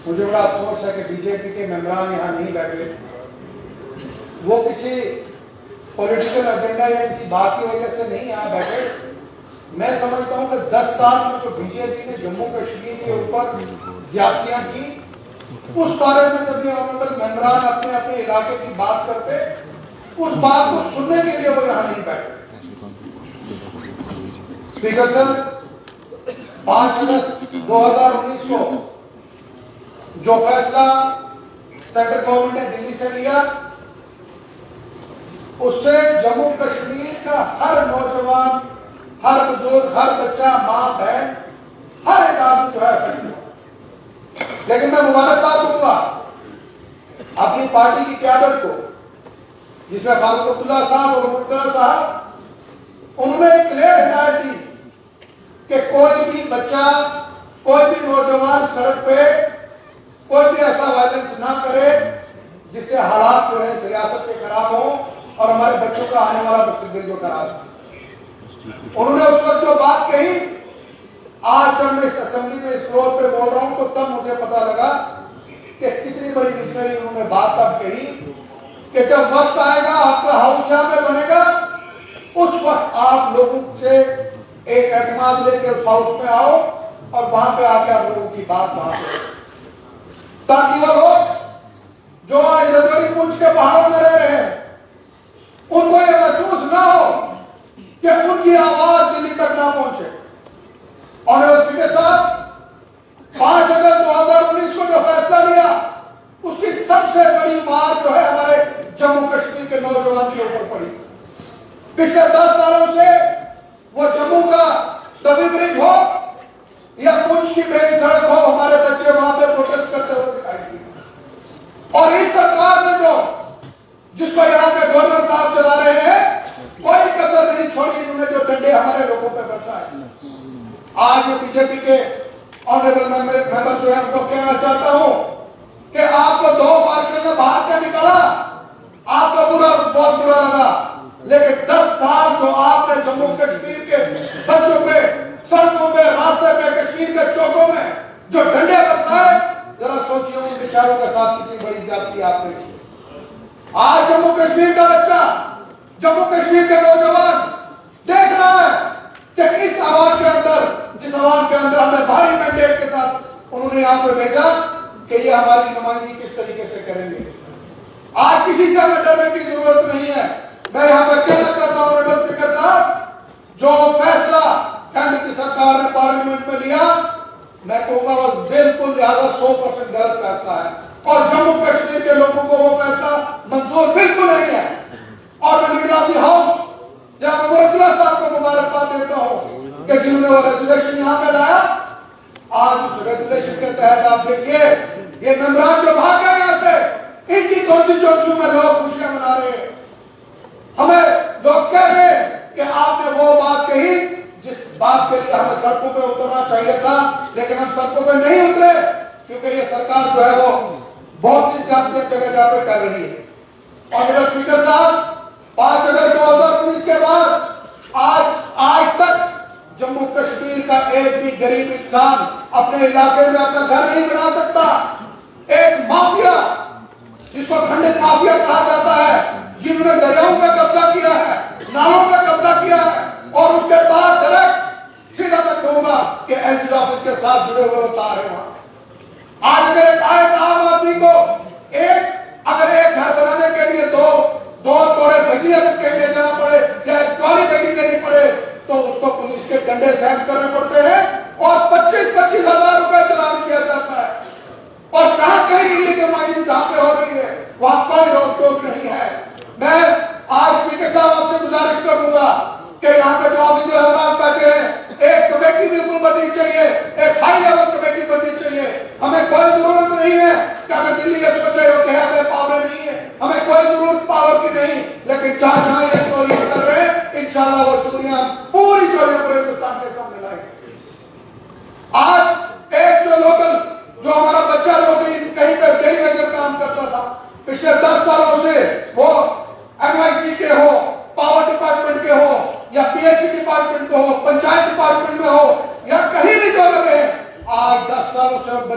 مجھے بڑا افسوس ہے کہ بی جے پی کے ممبران یہاں نہیں بیٹھے. وہ کسی پولیٹیکل ایجنڈا یا کسی بات کی وجہ سے نہیں یہاں بیٹھے. میں سمجھتا ہوں کہ 10 سال میں جو بی جے پی نے جموں کشمیر کے اوپر زیادتیاں کی, اس بارے میں کبھی آنریبل ممبران اپنے اپنے علاقے کی بات کرتے, اس بات کو سننے کے لیے وہ یہاں نہیں بیٹھے. اسپیکر صاحب, 5 اگست 2019 کو جو فیصلہ سینٹرل گورنمنٹ نے دلی سے لیا, اس سے جموں کشمیر کا ہر نوجوان, ہر بزرگ, ہر بچہ, ماں, بہن, ہر ایک آدمی جو ہے افیکٹ ہوا. لیکن میں مبارکباد دوں گا اپنی پارٹی کی قیادت کو, جس میں فاروق عبداللہ صاحب اور مرتضی صاحب, انہوں نے ایک کلیئر ہدایت دی کہ کوئی بھی بچہ, کوئی بھی نوجوان سڑک پہ کوئی بھی ایسا وائلنس نہ کرے جس سے حالات جو ہے سیاست کے خراب ہوں اور ہمارے بچوں کا آنے والا مستقبل جو خراب ہے. انہوں نے اس وقت جو بات کہی, آج جب میں اس اسمبلی میں اس فلور پہ بول رہا ہوں تو تب مجھے پتا لگا کہ کتنی بڑی ویژنری انہوں نے بات تب کہی کہ جب وقت آئے گا, آپ کا ہاؤس یہاں پہ بنے گا, اس وقت آپ لوگوں سے ایک اعتماد لے کے اس ہاؤس میں آؤ اور وہاں پہ آ کے آپ لوگوں کی بات وہاں پہ, تاکہ وہ لوگ جو آج رجوری پونچھ کے پہاڑوں میں رہ رہے ہیں, ان کو یہ محسوس نہ ہو کہ ان کی آواز دلی تک نہ پہنچے. اور اسپیکر صاحب, 5 اگست 2019 کو جو فیصلہ لیا, اس کی سب سے بڑی بات جو ہے ہمارے جموں کشمیر کے نوجوان کے اوپر پڑی. پچھلے 10 سالوں سے وہ جموں کا تبھی برج ہو یا پونچھ کی مین سڑک ہو, ہمارے بچے وہاں پہ پروٹیسٹ کرتے ہوئے دکھائی دیے. اور اس سرکار نے جو, جس کو یہاں کے گورنر صاحب چلا رہے ہیں, کوئی کسر نہیں چھوڑی. انہوں نے جو ڈنڈے ہمارے لوگوں پہ برسائے. آج میں بی جے پی کے آنریبل ممبر جو ہے ان کو کہنا چاہتا ہوں کہ آپ کو 2 مارشل نے باہر کیا نکالا, آپ کا بہت برا لگا, لیکن 10 سال جو آپ نے جموں کشمیر کے بچوں پہ, سڑکوں پہ, راستے پہ, کشمیر کے چوکوں میں جو ڈنڈے برسائے, ذرا سوچیے ان بیچاروں کے ساتھ کتنی بڑی زیادتی آپ نے کی. آج جموں کشمیر کا بچہ, جموں کشمیر کے نوجوان دیکھ رہا ہے کہ اس عوام کے اندر, جس عوام کے اندر ہمیں بھاری مینڈیٹ کے ساتھ انہوں نے یہاں پہ بھیجا کہ یہ ہماری نمائندگی کس طریقے سے کریں گے. آج کسی سے ہمیں ڈرنے کی ضرورت نہیں ہے. میں یہاں پہ کہنا چاہتا ہوں آنریبل اسپیکر صاحب, جو فیصلہ کینڈر کی سرکار نے پارلیمنٹ میں لیا, میں کہوں گا وہ بالکل لہذا 100% غلط فیصلہ ہے, اور جموں کشمیر کے لوگوں کو وہ فیصلہ منظور بالکل نہیں ہے. اور میں نگرانی ہاؤس جناب مرتضی صاحب کو مبارکباد دیتا ہوں کہ جنہوں نے وہ ریزولوشن یہاں پہ لایا. آج اس ریزولوشن کے تحت آپ دیکھیے, یہ ممبران جو بھاگ گئے یہاں سے, ان کی کانسٹیچوئنسی میں لوگ خوشیاں منا رہے ہیں. ہمیں لوگ کہہ رہے ہیں کہ آپ نے وہ بات کہی جس بات کے لیے ہمیں سڑکوں پہ اترنا چاہیے تھا, لیکن ہم سڑکوں پہ نہیں اترے کیونکہ یہ سرکار جو ہے وہ بہت سی زیادتیاں جگہ جگہ پہ کر رہی ہے. اور میرا اسپیکر صاحب, 5 اگست 2019 کے بعد آج تک جموں کشمیر کا ایک بھی غریب انسان اپنے علاقے میں اپنا گھر نہیں بنا سکتا. ایک مافیا, جس کو کھنڈت مافیا کہا جاتا ہے, جنہوں نے دریاؤں پہ قبضہ کیا ہے, نالوں پہ قبضہ کیا ہے, اور اس کے بعد ڈائریکٹ سیدھا میں کہوں گا کہ ایل سی آفس کے ساتھ جڑے ہوئے تار ہیں وہاں. آج اگر ایک عام آدمی کو اگر ایک گھر بنانے کے لیے دو توڑے بجلی اگر کہیں لے جانا پڑے یا ایک ٹرالی بجلی لینی پڑے تو اس کو پولیس کے ڈنڈے سہن کرنے پڑتے ہیں اور 25,000 روپے چلان کیا جاتا ہے. اور جہاں کہیں انلیگل مائننگ جہاں پہ ہو رہی ہے وہاں کوئی روک ٹوک نہیں ہے. میں آج اسپیکر صاحب آپ سے گزارش کروں گا کہ یہاں پہ جو آفیسر حضرات بیٹھے ہیں, ایک کمیٹی بالکل بننی چاہیے, ایک ہائی لیول کمیٹی بننی چاہیے. ہمیں کوئی ضرورت نہیں ہے کہ اگر دلی یہ سوچے ہو کہ ہمیں پاور نہیں ہے, ہمیں کوئی ضرورت پاور کی نہیں, لیکن جہاں جہاں یہ چوریاں کر رہے ہیں انشاءاللہ وہ چوریاں, پوری چوریاں پورے ہندوستان کے سامنے لائیں. آج ایک جو لوکل, جو ہمارا بچہ جو بھی کہیں پہ ڈیلی ویجر کام کرتا تھا, پچھلے 10 سالوں سے وہ ایم آئی سی کے ہو, پاور ڈپارٹمنٹ کے ہو, یا پی ایچ سی ڈپارٹمنٹ کے ہو, پنچایت ڈپارٹمنٹ میں ہو, یا کہیں بھی جو لگے ہیں, آج 10 سالوں سے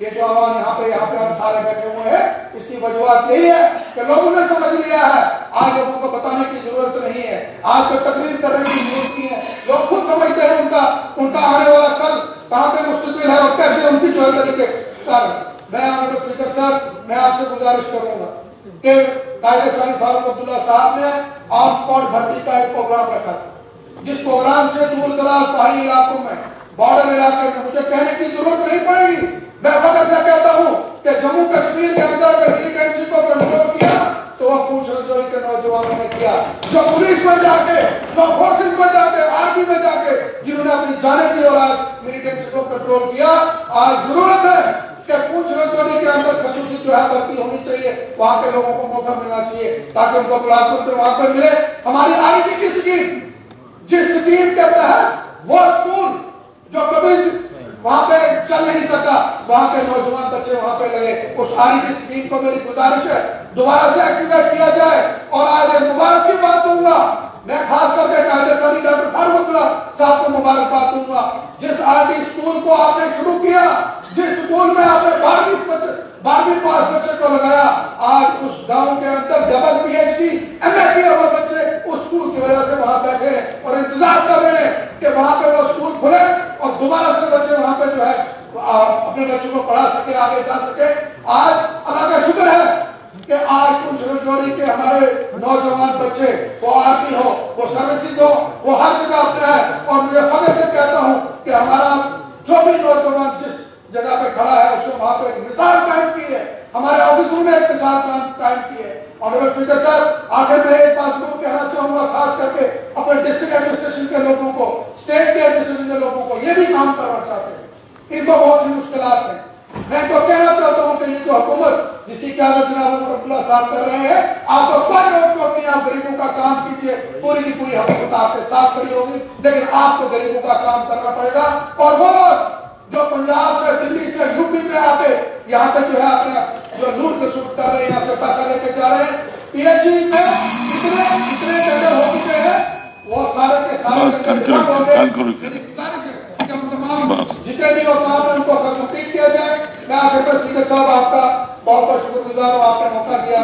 یہ جو عوام یہاں پہ ہم سارے بیٹھے ہوئے ہیں، اس کی وجوہات یہی ہے کہ لوگوں نے سمجھ لیا ہے، آج لوگوں کو بتانے کی ضرورت نہیں ہے، آج کو تقریر کرنے کی ضرورت نہیں ہے، لوگ خود سمجھتے ہیں ان کا آنے والا کل کہاں پہ مستقبل ہے اور کیسے ان کی جو ہے طریقے کار۔ میں آنریبل اسپیکر صاحب، میں آپ سے گزارش کروں گا کہ قائد ثانی فاروق عبداللہ صاحب نے آن سپاٹ بھرتی کا ایک پروگرام رکھا تھا، جس پروگرام سے دور دراز پہاڑی علاقوں میں، بارڈر علاقے میں، مجھے کہنے کی ضرورت نہیں پڑے گی، میں فقط سے کہتا ہوں کہ جموں کشمیر کے اندر اگر ملیٹنسی کو کنٹرول کیا تو وہ پونچھ رجوعی کے نوجوانوں نے کیا، جو پولیس میں جا کے، جو فورسز میں جا کے، آرمی میں جا کے، جنہوں نے اپنی جانیں دی اور آج ملیٹنسی کو کنٹرول کیا۔ آج ضرورت ہے کہ پونچھ رجوعی کے اندر خصوصی جو ہے بھرتی ہونی چاہیے، وہاں کے لوگوں کو موقع ملنا چاہیے تاکہ ان کو ملازمت پہ وہاں پہ ملے۔ ہماری آئی ٹی کی اسکیم، جس اسکیم کے تحت وہ اسکول جو کبھی وہاں پہ چل نہیں سکا، وہاں کے نوجوان بچے وہاں پہ لگے، اس آئی ٹی اسکیم کو میری گزارش ہے دوبارہ سے ایکٹیویٹ کیا جائے۔ اور آج ایک مبارک کی بات دوں گا، میں خاص کر کے قائد ثانی ڈاکٹر فاروق عبداللہ صاحب کو مبارکباد دوں گا، جس آئی ٹی اسکول کو آپ نے شروع کیا، جس اسکول میں آپ نے 12ویں پاس بچے کو لگایا، آج اس گاؤں کے اندر double P H D M A کیے ہوئے بچے اس اسکول کی وجہ سے وہاں بیٹھے اور انتظار کر رہے ہیں کہ وہاں پہ وہ اسکول کھلے اور دوبارہ سے بچے وہاں پہ جو ہے اپنے بچوں کو پڑھا سکے، آگے جا سکے۔ آج اللہ کا شکر ہے کہ آج پونچھ رجوعی کے ہمارے نوجوان بچے، وہ آرمی ہو، وہ سروسز ہو، وہ ہر جگہ اپنے ہے، اور مجھے فخر سے کہتا ہوں کہ ہمارا جو بھی نوجوان جس جگہ پہ کھڑا ہے اس نے وہاں پہ ایک مثال قائم کی ہے، ہمارے آفیسوں نے ایک مثال قائم کی ہے۔ آنریبل اسپیکر صاحب، آخر میں ایک بات ضرور کہنا چاہوں گا، خاص کر کے اپنے ڈسٹرکٹ ایڈمنسٹریشن کے لوگوں کو، اسٹیٹ کے ایڈمنسٹریشن کے لوگوں کو، یہ بھی کام کرنا چاہتے ہیں، ان کو بہت سی مشکلات ہیں۔ میں تو کہنا چاہتا ہوں کہ یہ جو حکومت جس کی قیادت جناب عمر عبداللہ صاحب کر رہے ہیں، آپ کو کوئی روک ٹوک نہیں، آپ غریبوں کا کام کیجیے، پوری کی پوری حکومت آپ کے ساتھ کھڑی ہوگی، لیکن آپ کو غریبوں کا کام کرنا پڑے گا۔ اور وہ لوگ جو پنجاب سے، دلی سے، یو پی میں آ کے یہاں پہ جو ہے اپنا جو نور کے سوٹ کر رہے ہیں، یہاں سے پیسہ لے کے جا رہے ہیں، پی ایچ ای میں اتنے ٹینڈر ہو چکے ہیں، وہ سارے کے سارے ٹینڈر ہو گئے۔ میری گزارش ہے کہ ہم تمام جتنے بھی وہ کام ہیں ان کو کمپلیٹ کیا جائے۔ میں آخر پر اسپیکر صاحب آپ کا بہت بہت شکر گزار ہوں، آپ نے موقع دیا۔